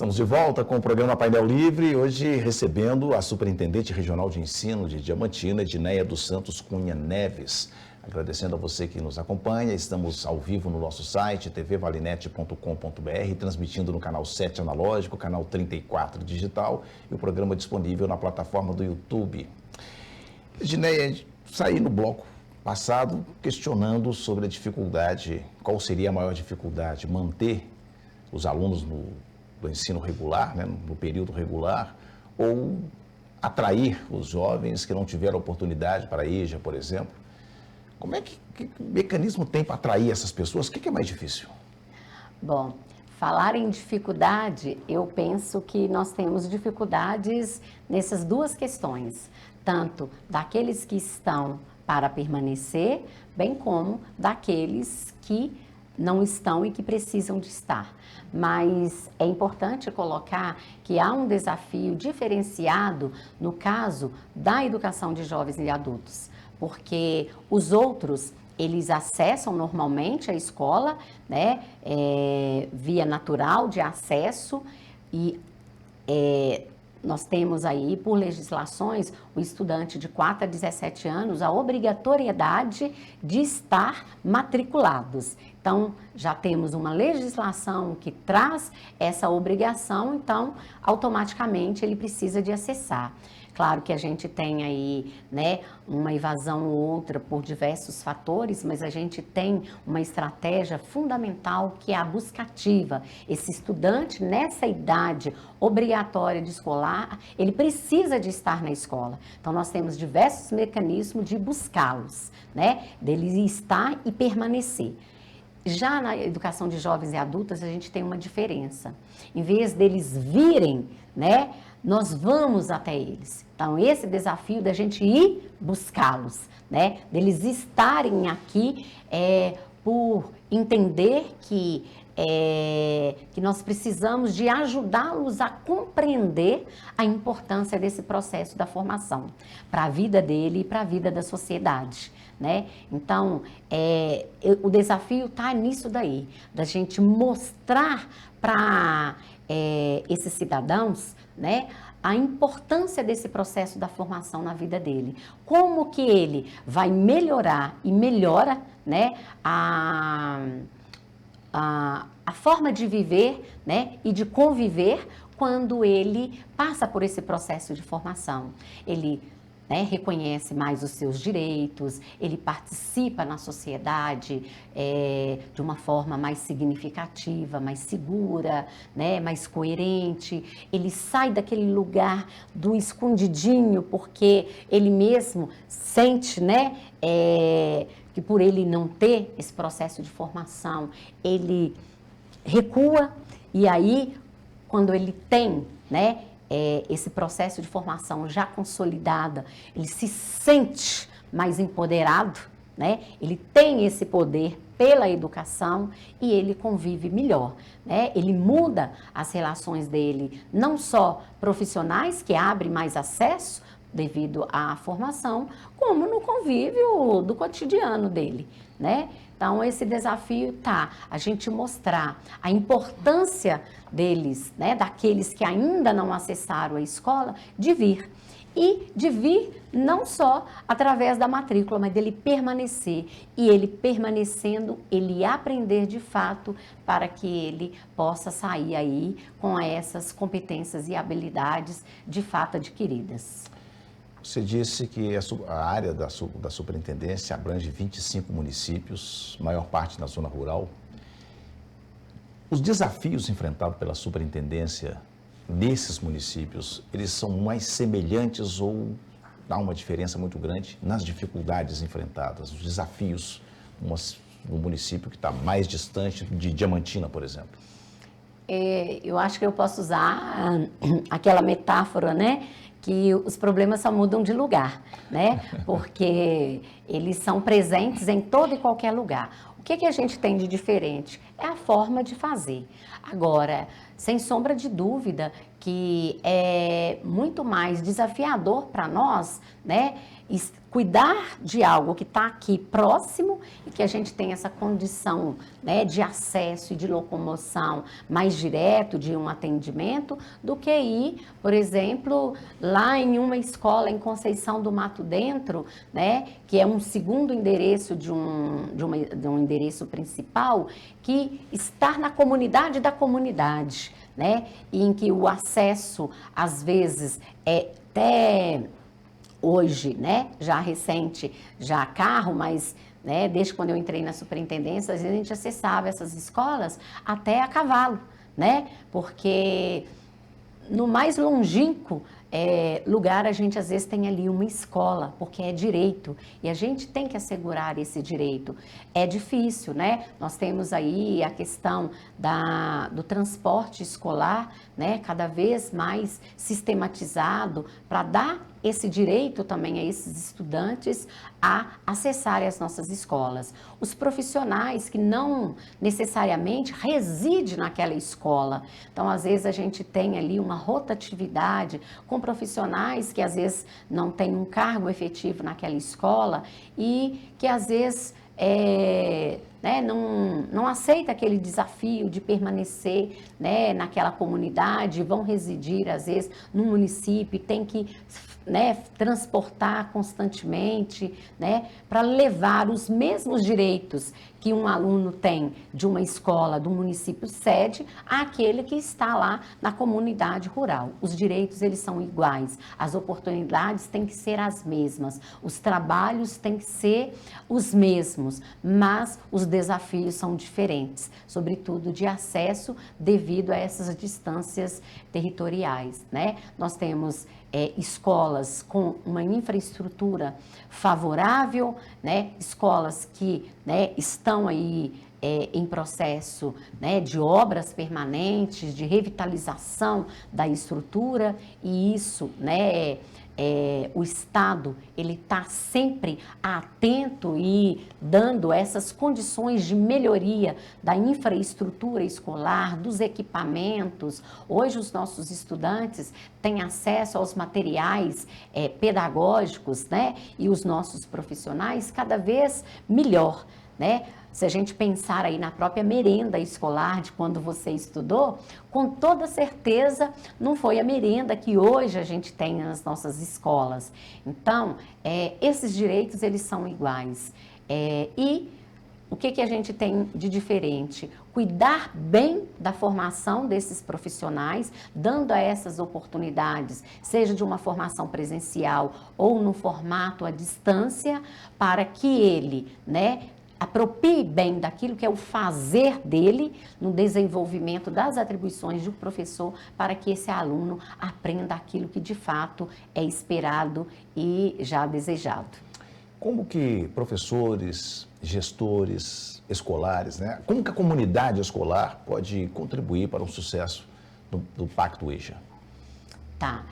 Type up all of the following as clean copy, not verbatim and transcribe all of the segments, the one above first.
Estamos de volta com o programa Painel Livre, hoje recebendo a Superintendente Regional de Ensino de Diamantina, Edneia dos Santos Cunha Neves. Agradecendo a você que nos acompanha, estamos ao vivo no nosso site, tvvalinete.com.br, transmitindo no canal 7 analógico, canal 34 digital e o programa disponível na plataforma do YouTube. Edneia, saí no bloco passado questionando sobre a dificuldade, qual seria a maior dificuldade, manter os alunos do ensino regular, né, no período regular, ou atrair os jovens que não tiveram oportunidade para a EJA, por exemplo. Como é que mecanismo tem para atrair essas pessoas? O que é mais difícil? Bom, falar em dificuldade, eu penso que nós temos dificuldades nessas duas questões, tanto daqueles que estão para permanecer, bem como daqueles que não estão e que precisam de estar. Mas é importante colocar que há um desafio diferenciado no caso da educação de jovens e adultos, porque os outros, eles acessam normalmente a escola, né, via natural de acesso e nós temos aí, por legislações, o estudante de 4 a 17 anos, a obrigatoriedade de estar matriculados. Então, já temos uma legislação que traz essa obrigação, então, automaticamente ele precisa de acessar. Claro que a gente tem aí, né, uma evasão ou outra por diversos fatores, mas a gente tem uma estratégia fundamental que é a buscativa. Esse estudante, nessa idade obrigatória de escolar, ele precisa de estar na escola. Então, nós temos diversos mecanismos de buscá-los, né, dele estar e permanecer. Já na educação de jovens e adultos, a gente tem uma diferença. Em vez deles virem, né, nós vamos até eles. Então, esse desafio da gente ir buscá-los, né, deles estarem aqui por entender que nós precisamos de ajudá-los a compreender a importância desse processo da formação para a vida dele e para a vida da sociedade, né? Então, o desafio está nisso daí, da gente mostrar para esses cidadãos, né, a importância desse processo da formação na vida dele. Como que ele vai melhorar e melhora, né, a forma de viver, né, e de conviver quando ele passa por esse processo de formação. Ele, né, reconhece mais os seus direitos, ele participa na sociedade de uma forma mais significativa, mais segura, né, mais coerente. Ele sai daquele lugar do escondidinho, porque ele mesmo sente, né, que por ele não ter esse processo de formação, ele recua, e aí, quando ele tem, né, esse processo de formação já consolidada, ele se sente mais empoderado, né? Ele tem esse poder pela educação e ele convive melhor, né? Ele muda as relações dele, não só profissionais, que abrem mais acesso devido à formação, como no convívio do cotidiano dele, né? Então, esse desafio a gente mostrar a importância deles, né, daqueles que ainda não acessaram a escola, de vir. E de vir não só através da matrícula, mas dele permanecer. E ele permanecendo, ele aprender de fato para que ele possa sair aí com essas competências e habilidades de fato adquiridas. Você disse que a área da superintendência abrange 25 municípios, maior parte na zona rural. Os desafios enfrentados pela superintendência nesses municípios, eles são mais semelhantes ou há uma diferença muito grande nas dificuldades enfrentadas, os desafios no município que está mais distante de Diamantina, por exemplo? Eu acho que eu posso usar aquela metáfora, né? Que os problemas só mudam de lugar, né? Porque eles são presentes em todo e qualquer lugar. O que a gente tem de diferente? É a forma de fazer. Agora, sem sombra de dúvida, que é muito mais desafiador para nós, né? Cuidar de algo que está aqui próximo e que a gente tem essa condição, né, de acesso e de locomoção mais direto de um atendimento, do que ir, por exemplo, lá em uma escola em Conceição do Mato Dentro, né, que é um segundo endereço de um endereço principal, que está na comunidade da comunidade, né, e em que o acesso, às vezes, é até hoje, né, já recente, já carro, mas, né, desde quando eu entrei na superintendência, às vezes a gente acessava essas escolas até a cavalo, né, porque no mais longínquo lugar a gente às vezes tem ali uma escola, porque é direito, e a gente tem que assegurar esse direito. É difícil, né? Nós temos aí a questão do transporte escolar, né, cada vez mais sistematizado para dar esse direito também a esses estudantes a acessarem as nossas escolas. Os profissionais que não necessariamente residem naquela escola. Então, às vezes, a gente tem ali uma rotatividade com profissionais que, às vezes, não têm um cargo efetivo naquela escola e que, às vezes, né, não aceita aquele desafio de permanecer, né, naquela comunidade, vão residir, às vezes, no município, tem que, né, transportar constantemente, né, para levar os mesmos direitos que um aluno tem de uma escola do município sede àquele que está lá na comunidade rural. Os direitos, eles são iguais, as oportunidades têm que ser as mesmas, os trabalhos têm que ser os mesmos, mas os desafios são diferentes, sobretudo de acesso devido a essas distâncias territoriais, né? Nós temos escolas com uma infraestrutura favorável, né? Escolas que, né, estão aí em processo, né, de obras permanentes, de revitalização da estrutura, e isso, né, o Estado, ele está sempre atento e dando essas condições de melhoria da infraestrutura escolar, dos equipamentos. Hoje os nossos estudantes têm acesso aos materiais pedagógicos, né, e os nossos profissionais cada vez melhor, né? Se a gente pensar aí na própria merenda escolar de quando você estudou, com toda certeza não foi a merenda que hoje a gente tem nas nossas escolas. Então, esses direitos, eles são iguais. E o que a gente tem de diferente? Cuidar bem da formação desses profissionais, dando a essas oportunidades, seja de uma formação presencial ou no formato à distância, para que ele, né, aproprie bem daquilo que é o fazer dele no desenvolvimento das atribuições do professor, para que esse aluno aprenda aquilo que de fato é esperado e já desejado. Como que professores, gestores escolares, né? Como que a comunidade escolar pode contribuir para o sucesso do Pacto EJA? Tá.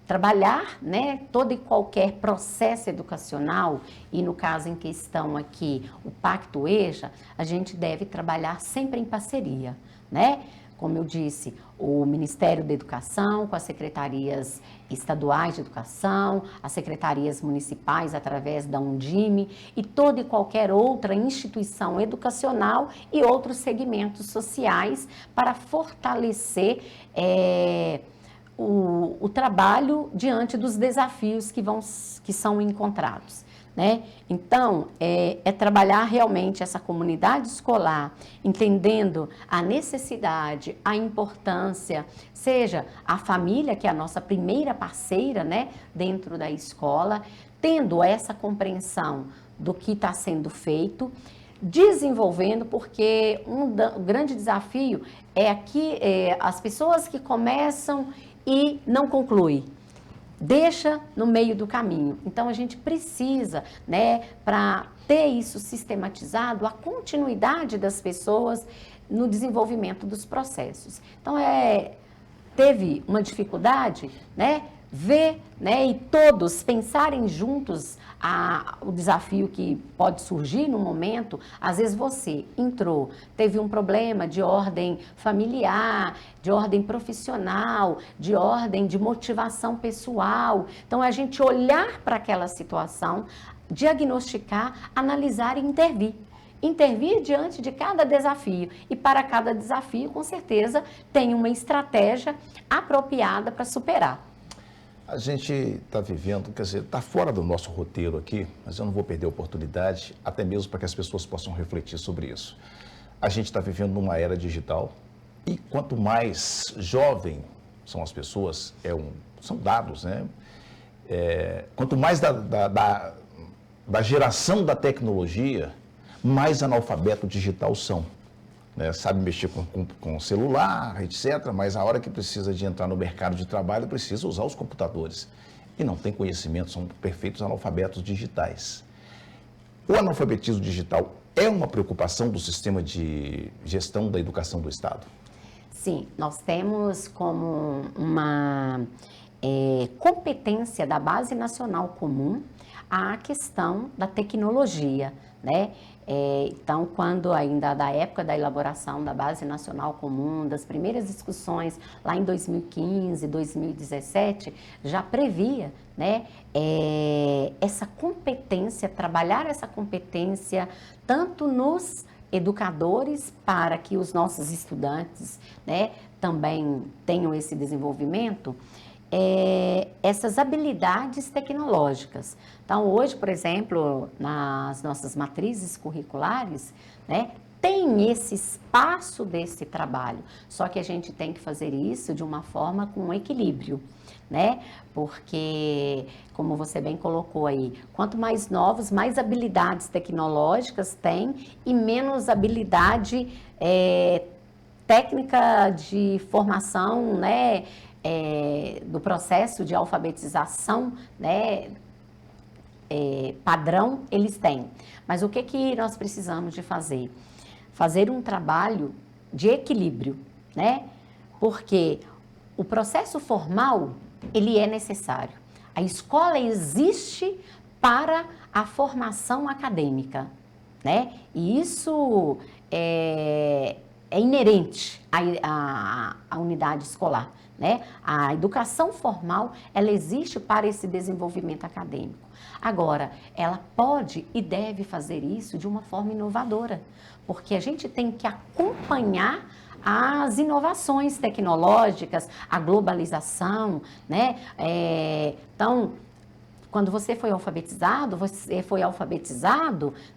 Trabalhar, né, todo e qualquer processo educacional, e no caso em questão aqui, o Pacto EJA, a gente deve trabalhar sempre em parceria, né? Como eu disse, o Ministério da Educação, com as secretarias estaduais de educação, as secretarias municipais através da Undime e toda e qualquer outra instituição educacional e outros segmentos sociais para fortalecer o trabalho diante dos desafios que são encontrados, né? Então, trabalhar realmente essa comunidade escolar, entendendo a necessidade, a importância, seja a família, que é a nossa primeira parceira, né, dentro da escola, tendo essa compreensão do que está sendo feito, desenvolvendo, porque um grande desafio é aqui as pessoas que começam e não conclui, deixa no meio do caminho. Então, a gente precisa, né, para ter isso sistematizado, a continuidade das pessoas no desenvolvimento dos processos. Então, teve uma dificuldade, né? ver, né, e todos pensarem juntos o desafio que pode surgir no momento. Às vezes você entrou, teve um problema de ordem familiar, de ordem profissional, de ordem de motivação pessoal. Então, a gente olhar para aquela situação, diagnosticar, analisar e intervir. Intervir diante de cada desafio. E para cada desafio, com certeza, tem uma estratégia apropriada para superar. A gente está vivendo, quer dizer, está fora do nosso roteiro aqui, mas eu não vou perder a oportunidade, até mesmo para que as pessoas possam refletir sobre isso. A gente está vivendo numa era digital e quanto mais jovem são as pessoas, são dados, né? Quanto mais da geração da tecnologia, mais analfabeto digital são. Né? Sabe mexer com celular, etc., mas a hora que precisa de entrar no mercado de trabalho, precisa usar os computadores. E não tem conhecimento, são perfeitos analfabetos digitais. O analfabetismo digital é uma preocupação do sistema de gestão da educação do Estado? Sim, nós temos como uma competência da Base Nacional Comum a questão da tecnologia, né? Então, quando ainda da época da elaboração da Base Nacional Comum, das primeiras discussões lá em 2015, 2017, já previa, né, essa competência, trabalhar essa competência tanto nos educadores para que os nossos estudantes, né, também tenham esse desenvolvimento, essas habilidades tecnológicas. Então, hoje, por exemplo, nas nossas matrizes curriculares, né, tem esse espaço desse trabalho, só que a gente tem que fazer isso de uma forma com equilíbrio, né? Porque, como você bem colocou aí, quanto mais novos, mais habilidades tecnológicas tem e menos habilidade técnica de formação, né? Do processo de alfabetização, né, padrão, eles têm. Mas o que nós precisamos de fazer? Fazer um trabalho de equilíbrio, né? Porque o processo formal, ele é necessário. A escola existe para a formação acadêmica, né? E isso é inerente à unidade escolar. Né? A educação formal, ela existe para esse desenvolvimento acadêmico. Agora, ela pode e deve fazer isso de uma forma inovadora, porque a gente tem que acompanhar as inovações tecnológicas, a globalização, né? Então, quando você foi alfabetizado,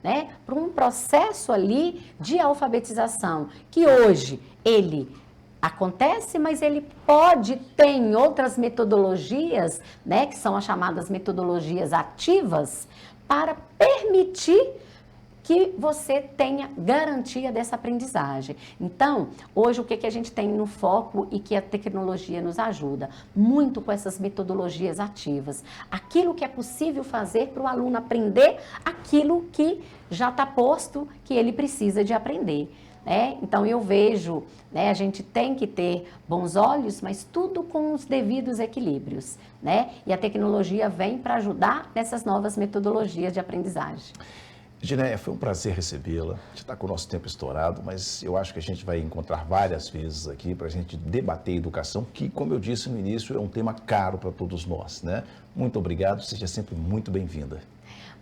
né, para um processo ali de alfabetização, que hoje ele acontece, mas ele pode ter em outras metodologias, né, que são as chamadas metodologias ativas, para permitir que você tenha garantia dessa aprendizagem. Então, hoje o que a gente tem no foco e que a tecnologia nos ajuda? Muito com essas metodologias ativas. Aquilo que é possível fazer para o aluno aprender aquilo que já está posto que ele precisa de aprender. Então, eu vejo, né, a gente tem que ter bons olhos, mas tudo com os devidos equilíbrios, né? E a tecnologia vem para ajudar nessas novas metodologias de aprendizagem. Edneia, foi um prazer recebê-la. A gente está com o nosso tempo estourado, mas eu acho que a gente vai encontrar várias vezes aqui para a gente debater educação, que, como eu disse no início, é um tema caro para todos nós, né? Muito obrigado, seja sempre muito bem-vinda.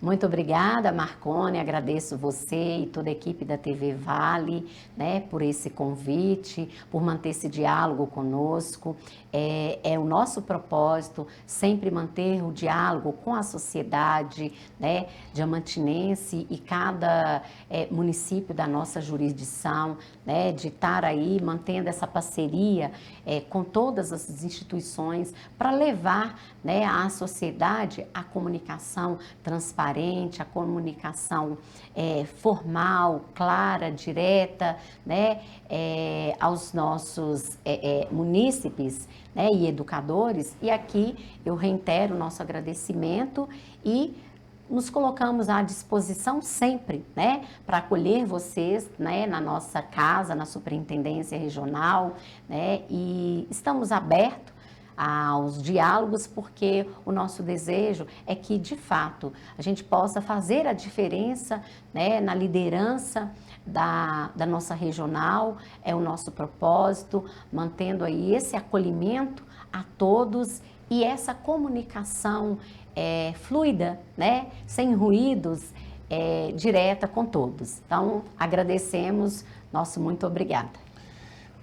Muito obrigada, Marcone, agradeço você e toda a equipe da TV Vale, né, por esse convite, por manter esse diálogo conosco. É o nosso propósito sempre manter o diálogo com a sociedade, né, diamantinense e cada município da nossa jurisdição, né, de estar aí mantendo essa parceria com todas as instituições para levar, né, à sociedade a comunicação transparente, a comunicação formal, clara, direta, né, aos nossos munícipes, né, e educadores. E aqui eu reitero o nosso agradecimento e nos colocamos à disposição sempre, né, para acolher vocês, né, na nossa casa, na Superintendência Regional, né, e estamos abertos aos diálogos, porque o nosso desejo é que, de fato, a gente possa fazer a diferença, né, na liderança da nossa regional, é o nosso propósito, mantendo aí esse acolhimento a todos e essa comunicação fluida, né, sem ruídos, direta com todos. Então, agradecemos, nosso muito obrigada.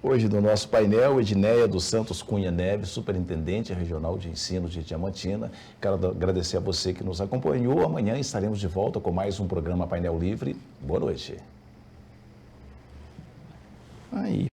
Hoje no nosso painel, Edneia dos Santos Cunha Neves, Superintendente Regional de Ensino de Diamantina. Quero agradecer a você que nos acompanhou. Amanhã estaremos de volta com mais um programa Painel Livre. Boa noite. Aí.